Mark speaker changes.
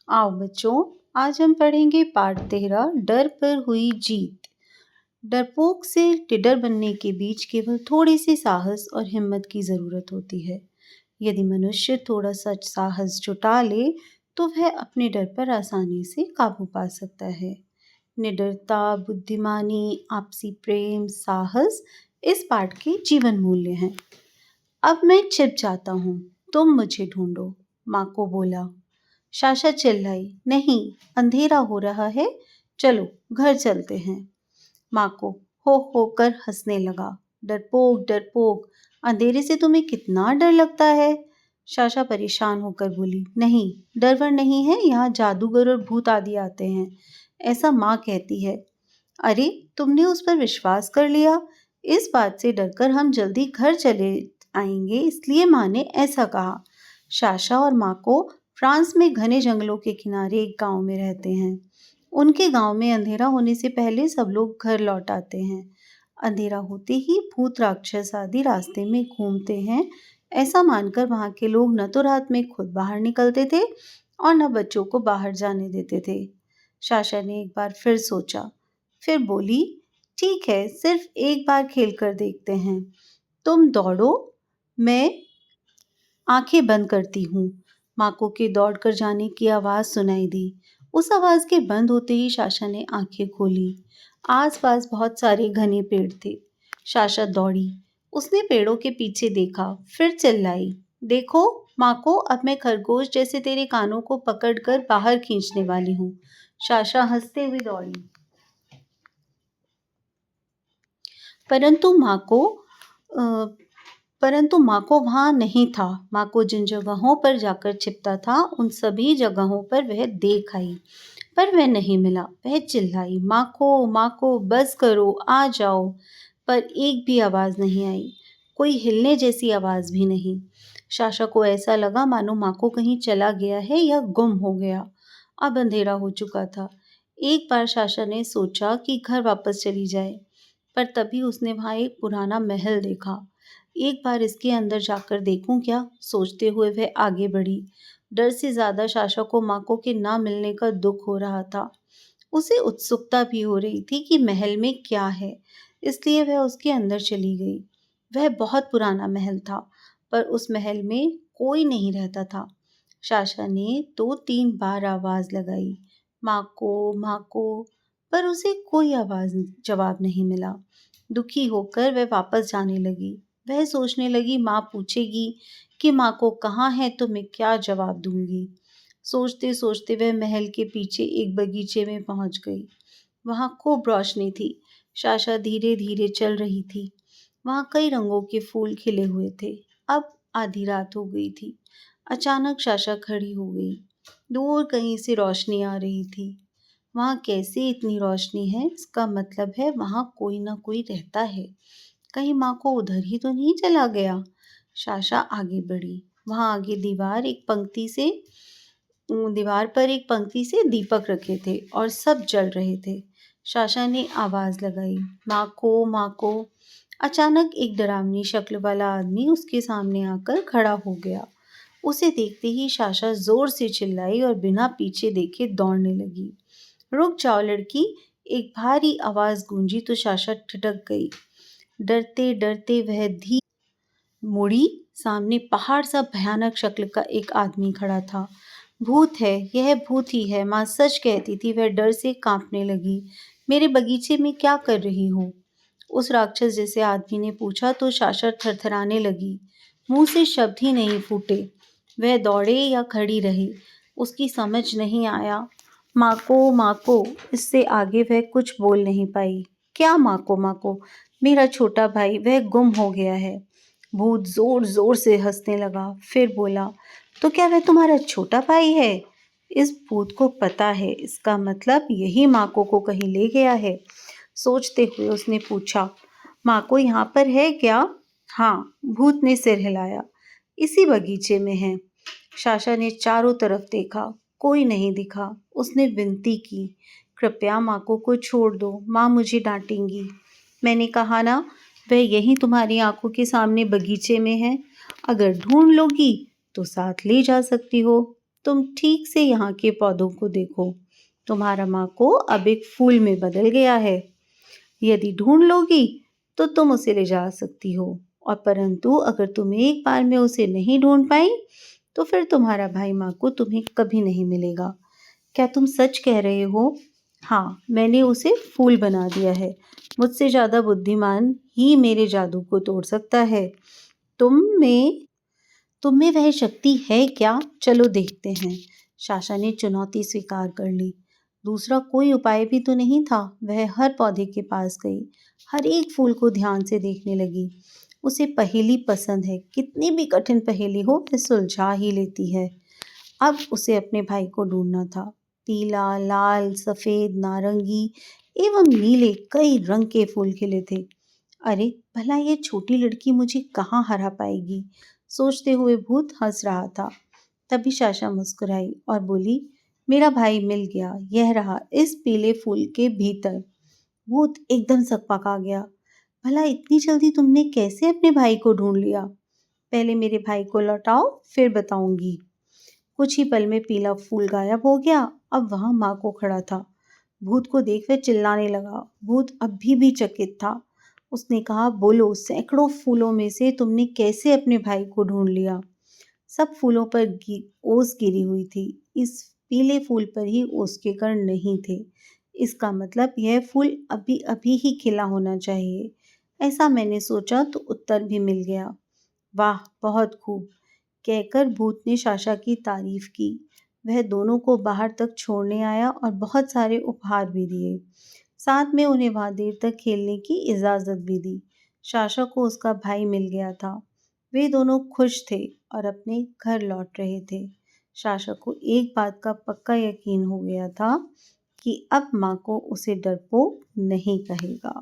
Speaker 1: आओ बच्चों, आज हम पढ़ेंगे पाठ 13 डर पर हुई जीत। डरपोक से निडर बनने के बीच केवल थोड़ी सी साहस और हिम्मत की जरूरत होती है। यदि मनुष्य थोड़ा सा साहस जुटा ले तो वह अपने डर पर आसानी से काबू पा सकता है। निडरता, बुद्धिमानी, आपसी प्रेम, साहस इस पाठ के जीवन मूल्य हैं। अब मैं छिप जाता हूँ, तुम मुझे ढूंढो, माँ को बोला। साशा चिल्लाई, नहीं, अंधेरा हो रहा है, चलो घर चलते हैं। माँ को हो कर हंसने लगा। डरपोक डरपोक, अंधेरे से तुम्हें कितना डर लगता है? साशा परेशान होकर बोली, नहीं, डर वर नहीं है, यहाँ जादूगर और भूत आदि आते हैं, ऐसा माँ कहती है। अरे, तुमने उस पर विश्वास कर लिया? इस बात से डरकर हम जल्दी घर चले आएंगे, इसलिए माँ ने ऐसा कहा। साशा और माँ को फ्रांस में घने जंगलों के किनारे एक गांव में रहते हैं। उनके गांव में अंधेरा होने से पहले सब लोग घर लौट आते हैं। अंधेरा होते ही भूत राक्षस आदि रास्ते में घूमते हैं, ऐसा मानकर वहां के लोग न तो रात में खुद बाहर निकलते थे और न बच्चों को बाहर जाने देते थे। साशा ने एक बार फिर सोचा, फिर बोली, ठीक है, सिर्फ एक बार खेल कर देखते हैं। तुम दौड़ो, मैं आंखें बंद करती हूँ। माको के दौड़कर जाने की आवाज सुनाई दी। उस आवाज के बंद होते ही साशा ने आंखें खोली। आसपास बहुत सारे घने पेड़ थे। साशा दौड़ी। उसने पेड़ों के पीछे देखा, फिर चिल्लाई, देखो माको, अब मैं खरगोश जैसे तेरे कानों को पकड़कर बाहर खींचने वाली हूँ। साशा हंसते हुए दौड़ी, परंतु माँ को अ, परंतु माँ को वहां नहीं था। माँ को जिन जगहों पर जाकर छिपता था, उन सभी जगहों पर वह देख आई, पर वह नहीं मिला। वह चिल्लाई, माँ को बस करो, आ जाओ, पर एक भी आवाज नहीं आई, कोई हिलने जैसी आवाज भी नहीं। साशा को ऐसा लगा मानो माँ को कहीं चला गया है या गुम हो गया। अब अंधेरा हो चुका था। एक बार साशा ने सोचा कि घर वापस चली जाए, पर तभी उसने वहां एक पुराना महल देखा। एक बार इसके अंदर जाकर देखूं क्या, सोचते हुए वह आगे बढ़ी। डर से ज्यादा साशा को माको के ना मिलने का दुख हो रहा था। उसे उत्सुकता भी हो रही थी कि महल में क्या है, इसलिए वह उसके अंदर चली गई। वह बहुत पुराना महल था, पर उस महल में कोई नहीं रहता था। साशा ने 2-3 बार आवाज लगाई, माँ को, पर उसे कोई आवाज जवाब नहीं मिला। दुखी होकर वह वापस जाने लगी। वह सोचने लगी, माँ पूछेगी कि माँ को कहाँ है तो मैं क्या जवाब दूंगी। सोचते सोचते वह महल के पीछे एक बगीचे में पहुंच गई। वहां खूब रोशनी थी। साशा धीरे धीरे चल रही थी। वहां कई रंगों के फूल खिले हुए थे। अब आधी रात हो गई थी। अचानक साशा खड़ी हो गई। दूर कहीं से रोशनी आ रही थी। वहां कैसे इतनी रोशनी है, इसका मतलब है वहां कोई ना कोई रहता है। कहीं माँ को उधर ही तो नहीं चला गया। साशा आगे बढ़ी। वहां आगे दीवार पर एक पंक्ति से दीपक रखे थे और सब जल रहे थे। साशा ने आवाज लगाई, माँ को। अचानक एक डरावनी शक्ल वाला आदमी उसके सामने आकर खड़ा हो गया। उसे देखते ही साशा जोर से चिल्लाई और बिना पीछे देखे दौड़ने लगी। रुक जाओ लड़की, एक भारी आवाज गूंजी तो साशा ठिठक गई। डरते डरते वह धीरे मुड़ी। सामने पहाड़ सा भयानक शक्ल का एक आदमी खड़ा था। भूत है, यह भूत ही है, माँ सच कहती थी। वह डर से कांपने लगी। मेरे बगीचे में क्या कर रही हो? उस राक्षस जैसे आदमी ने पूछा तो साशा थरथराने लगी। मुंह से शब्द ही नहीं फूटे। वह दौड़े या खड़ी रही, उसकी समझ नहीं आया। माँ को, इससे आगे वह कुछ बोल नहीं पाई। क्या माँ को? मेरा छोटा भाई, वह गुम हो गया है। भूत जोर जोर से हंसने लगा, फिर बोला, तो क्या वह तुम्हारा छोटा भाई है? इस भूत को पता है, इसका मतलब यही माको को कहीं ले गया है। सोचते हुए उसने पूछा, माको यहाँ पर है क्या? हाँ, भूत ने सिर हिलाया, इसी बगीचे में है। साशा ने चारों तरफ देखा, कोई नहीं दिखा। उसने विनती की, कृपया माको को छोड़ दो, माँ मुझे डांटेंगी। मैंने कहा ना, वह यहीं तुम्हारी आंखों के सामने बगीचे में है। अगर ढूंढ लोगी तो साथ ले जा सकती हो। तुम ठीक से यहाँ के पौधों को देखो। तुम्हारा माको अब एक फूल में बदल गया है। यदि ढूंढ लोगी तो तुम उसे ले जा सकती हो, और परंतु अगर तुम एक बार में उसे नहीं ढूंढ पाई तो फिर तुम्हारा भाई माको तुम्हें कभी नहीं मिलेगा। क्या तुम सच कह रहे हो? हाँ, मैंने उसे फूल बना दिया है। मुझसे ज़्यादा बुद्धिमान ही मेरे जादू को तोड़ सकता है। तुम में तुम में वह शक्ति है क्या? चलो देखते हैं। साशा ने चुनौती स्वीकार कर ली। दूसरा कोई उपाय भी तो नहीं था। वह हर पौधे के पास गई, हर एक फूल को ध्यान से देखने लगी। उसे पहेली पसंद है, कितनी भी कठिन पहेली हो वह सुलझा ही लेती है। अब उसे अपने भाई को ढूंढना था। पीला, लाल, सफेद, नारंगी एवं नीले कई रंग के फूल खिले थे। अरे भला ये छोटी लड़की मुझे कहाँ हरा पाएगी, सोचते हुए भूत हंस रहा था। तभी साशा मुस्कुराई और बोली, मेरा भाई मिल गया, यह रहा इस पीले फूल के भीतर। भूत एकदम सकपका गया। भला इतनी जल्दी तुमने कैसे अपने भाई को ढूंढ लिया? पहले मेरे भाई को लौटाओ, फिर बताऊंगी। कुछ ही पल में पीला फूल गायब हो गया। अब वहां माँ को खड़ा था। भूत को देख वह चिल्लाने लगा। भूत अभी भी चकित था। उसने कहा, बोलो, सैकड़ों फूलों में से तुमने कैसे अपने भाई को ढूंढ लिया? सब फूलों पर ओस गिरी हुई थी। इस पीले फूल पर ही ओस के कण नहीं थे। इसका मतलब यह फूल अभी अभी ही खिला होना चाहिए। ऐसा मैंने सोचा तो उत्तर भी मिल गया। वाह, बहुत खूब, कहकर भूत ने साशा की तारीफ की। वह दोनों को बाहर तक छोड़ने आया और बहुत सारे उपहार भी दिए। साथ में उन्हें वहां देर तक खेलने की इजाजत भी दी। साशा को उसका भाई मिल गया था। वे दोनों खुश थे और अपने घर लौट रहे थे। साशा को एक बात का पक्का यकीन हो गया था कि अब माँ को उसे डरपोक नहीं कहेगा।